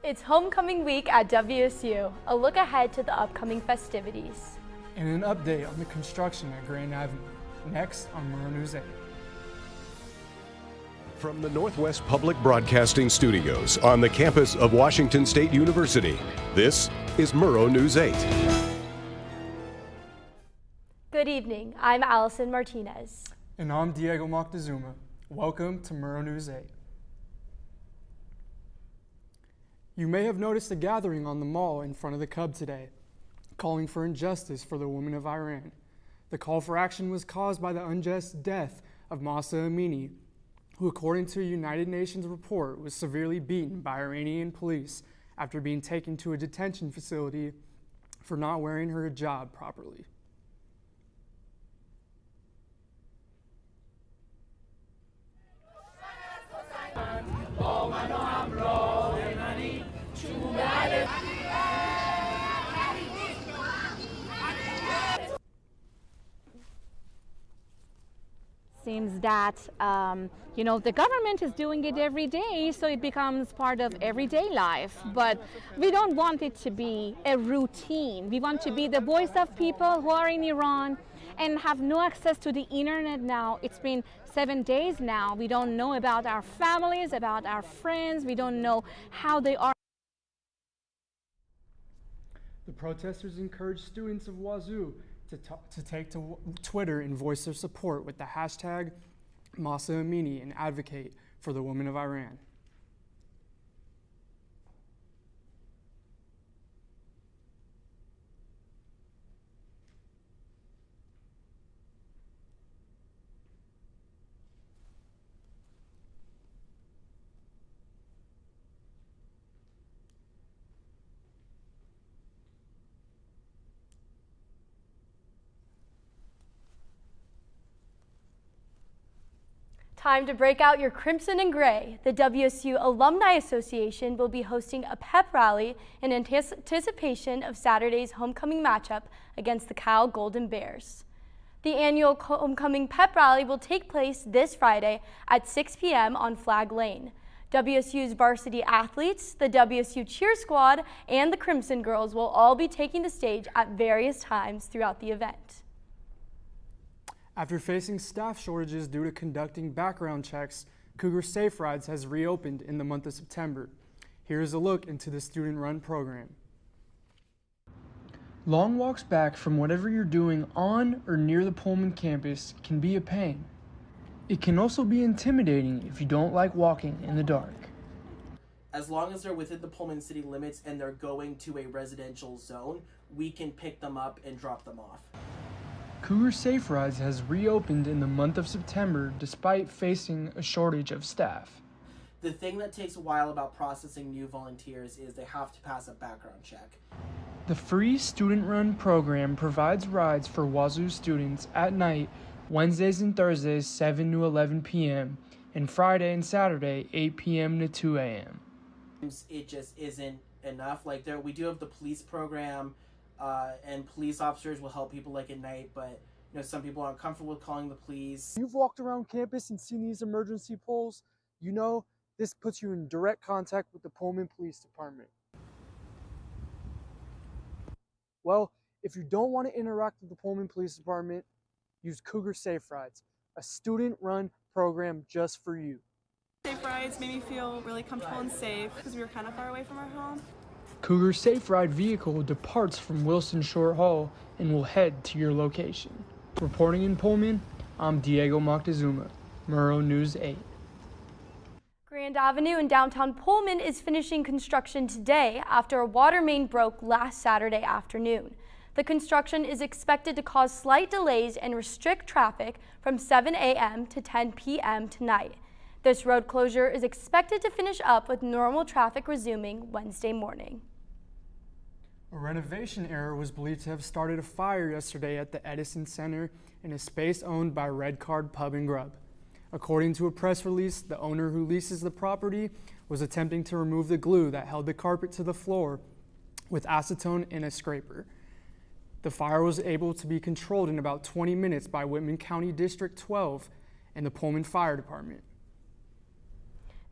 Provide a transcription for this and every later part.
It's homecoming week at WSU. A look ahead to the upcoming festivities. And an update on the construction at Grand Avenue. Next on Murrow News 8. From the Northwest Public Broadcasting Studios on the campus of Washington State University, this is Murrow News 8. Good evening. I'm Allison Martinez. And I'm Diego Moctezuma. Welcome to Murrow News 8. You may have noticed a gathering on the mall in front of the Cub today, calling for injustice for the women of Iran. The call for action was caused by the unjust death of Mahsa Amini, who, according to a United Nations report, was severely beaten by Iranian police after being taken to a detention facility for not wearing her hijab properly. Seems that the government is doing it every day, so it becomes part of everyday life. But we don't want it to be a routine. We want to be the voice of people who are in Iran and have no access to the internet now. It's been 7 days now. We don't know about our families, about our friends. We don't know how they are. The protesters encouraged students of Wazoo to take to Twitter and voice their support with the hashtag Mahsa Amini and advocate for the women of Iran. Time to break out your crimson and gray. The WSU Alumni Association will be hosting a pep rally in anticipation of Saturday's homecoming matchup against the Cal Golden Bears. The annual homecoming pep rally will take place this Friday at 6 p.m. on Flag Lane. WSU's varsity athletes, the WSU Cheer Squad, and the Crimson Girls will all be taking the stage at various times throughout the event. After facing staff shortages due to conducting background checks, Cougar Safe Rides has reopened in the month of September. Here's a look into the student-run program. Long walks back from whatever you're doing on or near the Pullman campus can be a pain. It can also be intimidating if you don't like walking in the dark. As long as they're within the Pullman city limits and they're going to a residential zone, we can pick them up and drop them off. Cougar Safe Rides has reopened in the month of September despite facing a shortage of staff. The thing that takes a while about processing new volunteers is they have to pass a background check. The free student-run program provides rides for Wazoo students at night, Wednesdays and Thursdays 7 to 11 p.m., and Friday and Saturday 8 p.m. to 2 a.m. It just isn't enough. We do have the police program, and police officers will help people at night, but some people aren't comfortable with calling the police. You've walked around campus and seen these emergency poles. This puts you in direct contact with the Pullman Police Department. Well, if you don't want to interact with the Pullman Police Department, use Cougar Safe Rides, a student-run program just for you. Safe Rides made me feel really comfortable and safe because we were kind of far away from our home. Cougar Safe Ride vehicle departs from Wilson Short Hall and will head to your location. Reporting in Pullman, I'm Diego Moctezuma, Murrow News 8. Grand Avenue in downtown Pullman is finishing construction today after a water main broke last Saturday afternoon. The construction is expected to cause slight delays and restrict traffic from 7 a.m. to 10 p.m. tonight. This road closure is expected to finish up with normal traffic resuming Wednesday morning. A renovation error was believed to have started a fire yesterday at the Edison Center in a space owned by Red Card Pub and Grub. According to a press release, the owner who leases the property was attempting to remove the glue that held the carpet to the floor with acetone and a scraper. The fire was able to be controlled in about 20 minutes by Whitman County District 12 and the Pullman Fire Department.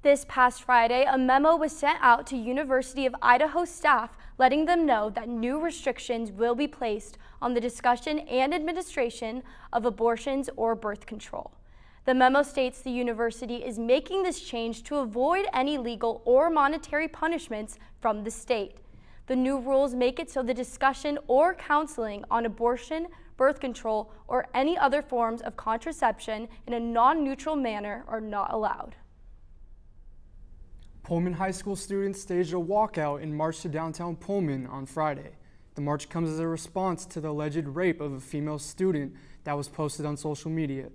This past Friday, a memo was sent out to University of Idaho staff letting them know that new restrictions will be placed on the discussion and administration of abortions or birth control. The memo states the university is making this change to avoid any legal or monetary punishments from the state. The new rules make it so the discussion or counseling on abortion, birth control, or any other forms of contraception in a non-neutral manner are not allowed. Pullman High School students staged a walkout and marched to downtown Pullman on Friday. The march comes as a response to the alleged rape of a female student that was posted on social media.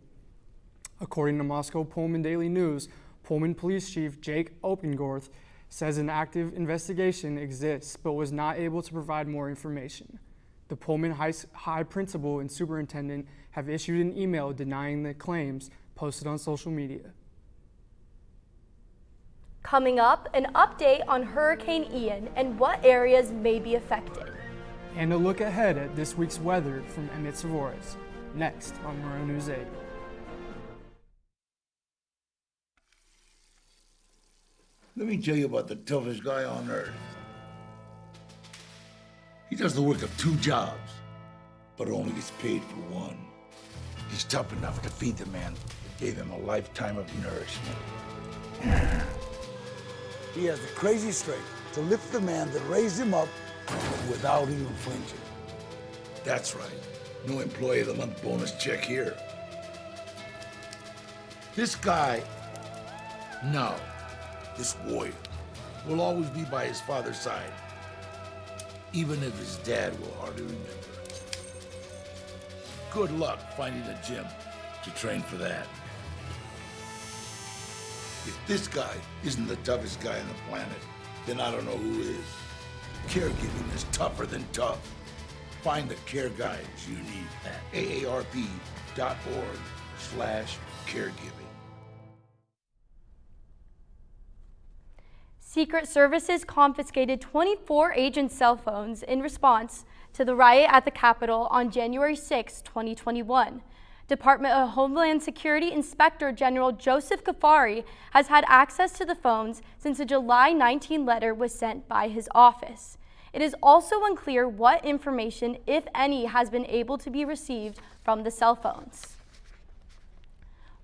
According to Moscow Pullman Daily News, Pullman Police Chief Jake Opengorth says an active investigation exists but was not able to provide more information. The Pullman High Principal and Superintendent have issued an email denying the claims posted on social media. Coming up, an update on Hurricane Ian and what areas may be affected. And a look ahead at this week's weather from Emmett Savores. Next on Murrow News 8. Let me tell you about the toughest guy on earth. He does the work of 2 jobs, but only gets paid for one. He's tough enough to feed the man that gave him a lifetime of nourishment. He has the crazy strength to lift the man that raised him up without even flinching. That's right. No employee of the month bonus check here. This guy, no, this warrior, will always be by his father's side, even if his dad will hardly remember. Good luck finding a gym to train for that. If this guy isn't the toughest guy on the planet, then I don't know who is. Caregiving is tougher than tough. Find the care guides you need at aarp.org/caregiving. Secret Services confiscated 24 agents' cell phones in response to the riot at the Capitol on January 6, 2021. Department of Homeland Security Inspector General Joseph Ghaffari has had access to the phones since a July 19 letter was sent by his office. It is also unclear what information, if any, has been able to be received from the cell phones.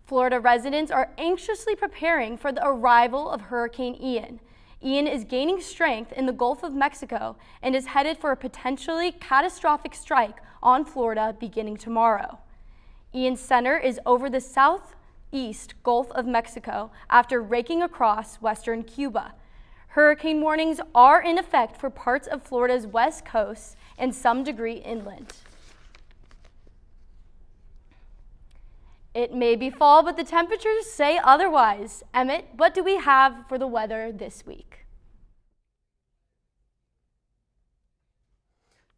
Florida residents are anxiously preparing for the arrival of Hurricane Ian. Ian is gaining strength in the Gulf of Mexico and is headed for a potentially catastrophic strike on Florida beginning tomorrow. Ian's center is over the southeast Gulf of Mexico after raking across western Cuba. Hurricane warnings are in effect for parts of Florida's west coast and some degree inland. It may be fall, but the temperatures say otherwise. Emmett, what do we have for the weather this week?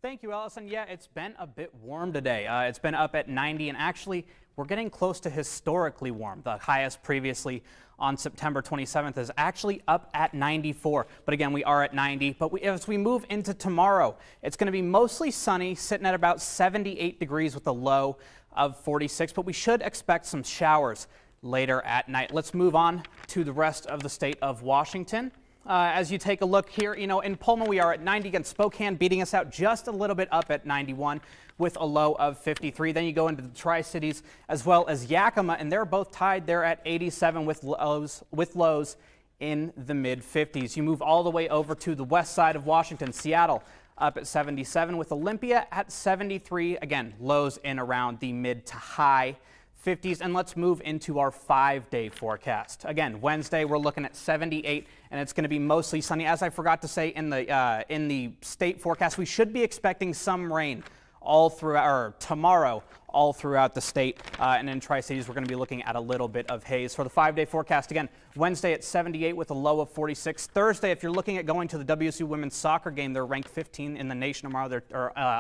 Thank you, Allison. Yeah, it's been a bit warm today. It's been up at 90, and actually, we're getting close to historically warm. The highest previously on September 27th is actually up at 94. But again, we are at 90. But as we move into tomorrow, it's going to be mostly sunny, sitting at about 78 degrees with a low of 46. But we should expect some showers later at night. Let's move on to the rest of the state of Washington. As you take a look here, in Pullman, we are at 90 against Spokane, beating us out just a little bit up at 91 with a low of 53. Then you go into the Tri-Cities as well as Yakima, and they're both tied there at 87 with lows in the mid-50s. You move all the way over to the west side of Washington, Seattle up at 77 with Olympia at 73. Again, lows in around the mid to high 50s, and let's move into our 5-day forecast. Again, Wednesday we're looking at 78, and it's going to be mostly sunny. As I forgot to say in the state forecast, we should be expecting some rain all throughout, or tomorrow, all throughout the state. And in Tri-Cities, we're going to be looking at a little bit of haze. For the 5-day forecast, again, Wednesday at 78 with a low of 46. Thursday, if you're looking at going to the WSU women's soccer game, they're ranked 15 in the nation tomorrow.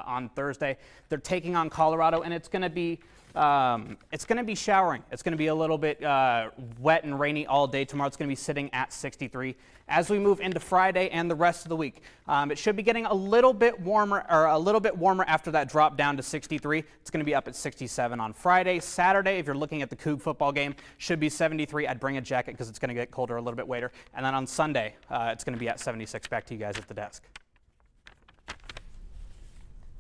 On Thursday, they're taking on Colorado, and it's going to be It's going to be showering. It's going to be a little bit wet and rainy all day tomorrow. It's going to be sitting at 63. As we move into Friday and the rest of the week, it should be getting a little bit warmer after that drop down to 63. It's going to be up at 67 on Friday. Saturday, if you're looking at the Coug football game, should be 73. I'd bring a jacket because it's going to get colder a little bit later. And then on Sunday, it's going to be at 76. Back to you guys at the desk.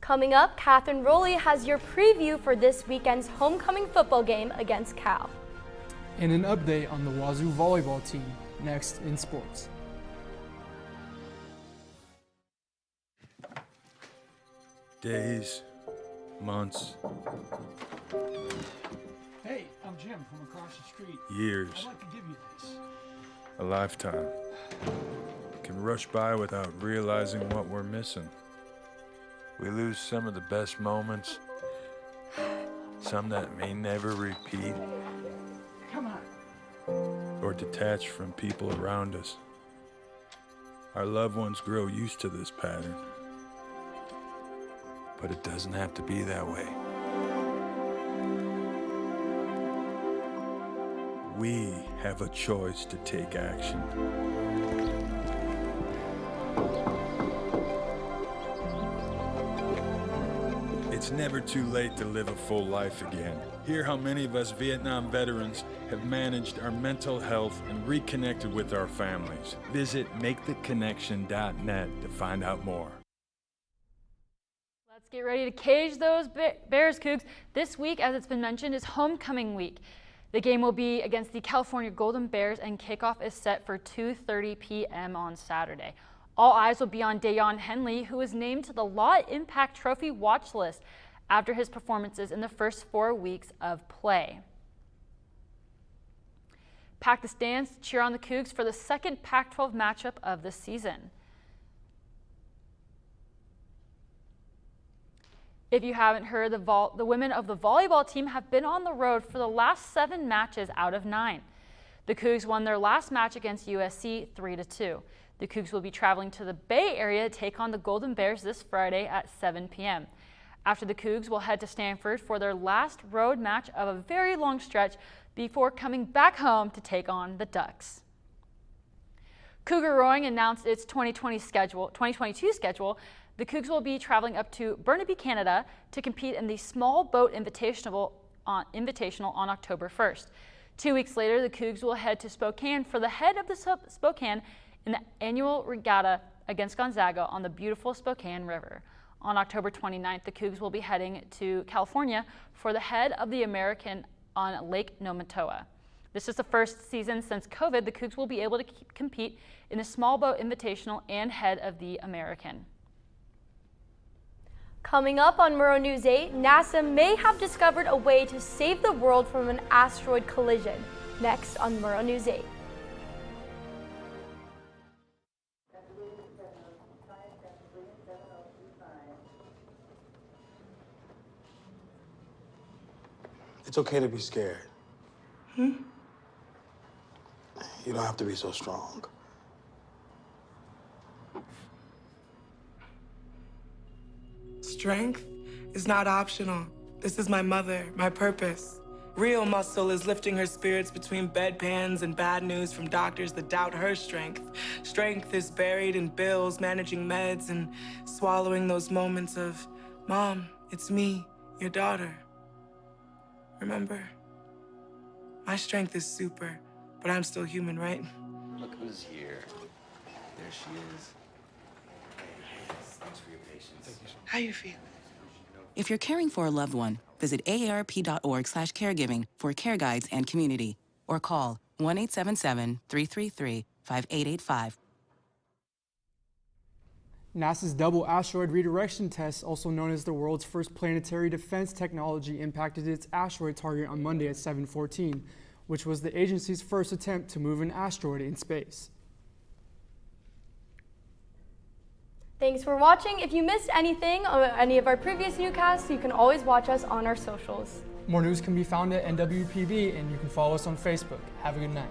Coming up, Catherine Rowley has your preview for this weekend's homecoming football game against Cal. And an update on the Wazoo volleyball team, next in sports. Days, months, Hey, I'm Jim from across the street. years, I'd like to give you this. a lifetime can rush by without realizing what we're missing. We lose some of the best moments, some that may never repeat, Come on. or detach from people around us. Our loved ones grow used to this pattern, but it doesn't have to be that way. We have a choice to take action. It's never too late to live a full life again. Hear how many of us Vietnam veterans have managed our mental health and reconnected with our families. Visit maketheconnection.net to find out more. Let's get ready to cage those Bears, Cougs. This week, as it's been mentioned, is homecoming week. The game will be against the California Golden Bears, and kickoff is set for 2:30 p.m. on Saturday. All eyes will be on Dayon Henley, who was named to the Law Impact Trophy watch list after his performances in the first 4 weeks of play. Pack the stands to cheer on the Cougs for the second Pac-12 matchup of the season. If you haven't heard, the women of the volleyball team have been on the road for the last 7 matches out of 9. The Cougs won their last match against USC 3-2. The Cougs will be traveling to the Bay Area to take on the Golden Bears this Friday at 7 p.m. After the Cougs will head to Stanford for their last road match of a very long stretch before coming back home to take on the Ducks. Cougar Rowing announced its 2022 schedule. The Cougs will be traveling up to Burnaby, Canada to compete in the Small Boat Invitational on October 1st. 2 weeks later, the Cougs will head to Spokane for the head of the Spokane in the annual regatta against Gonzaga on the beautiful Spokane River. On October 29th, the Cougs will be heading to California for the head of the American on Lake Nomatoa. This is the first season since COVID the Cougs will be able to compete in the Small Boat Invitational and head of the American. Coming up on Murrow News 8, NASA may have discovered a way to save the world from an asteroid collision. Next on Murrow News 8. It's okay to be scared. You don't have to be so strong. Strength is not optional. This is my mother, my purpose. Real muscle is lifting her spirits between bedpans and bad news from doctors that doubt her strength. Strength is buried in bills, managing meds, and swallowing those moments of, Mom, it's me, your daughter. Remember? My strength is super, but I'm still human, right? Look who's here. There she is. Hey, thanks for your patience. How you feel? If you're caring for a loved one, visit aarp.org/caregiving for care guides and community, or call 1-877-333-5885. NASA's double asteroid redirection test, also known as the world's first planetary defense technology, impacted its asteroid target on Monday at 7:14, which was the agency's first attempt to move an asteroid in space. Thanks for watching. If you missed anything or any of our previous newscasts, you can always watch us on our socials. More news can be found at NWPB, and you can follow us on Facebook. Have a good night.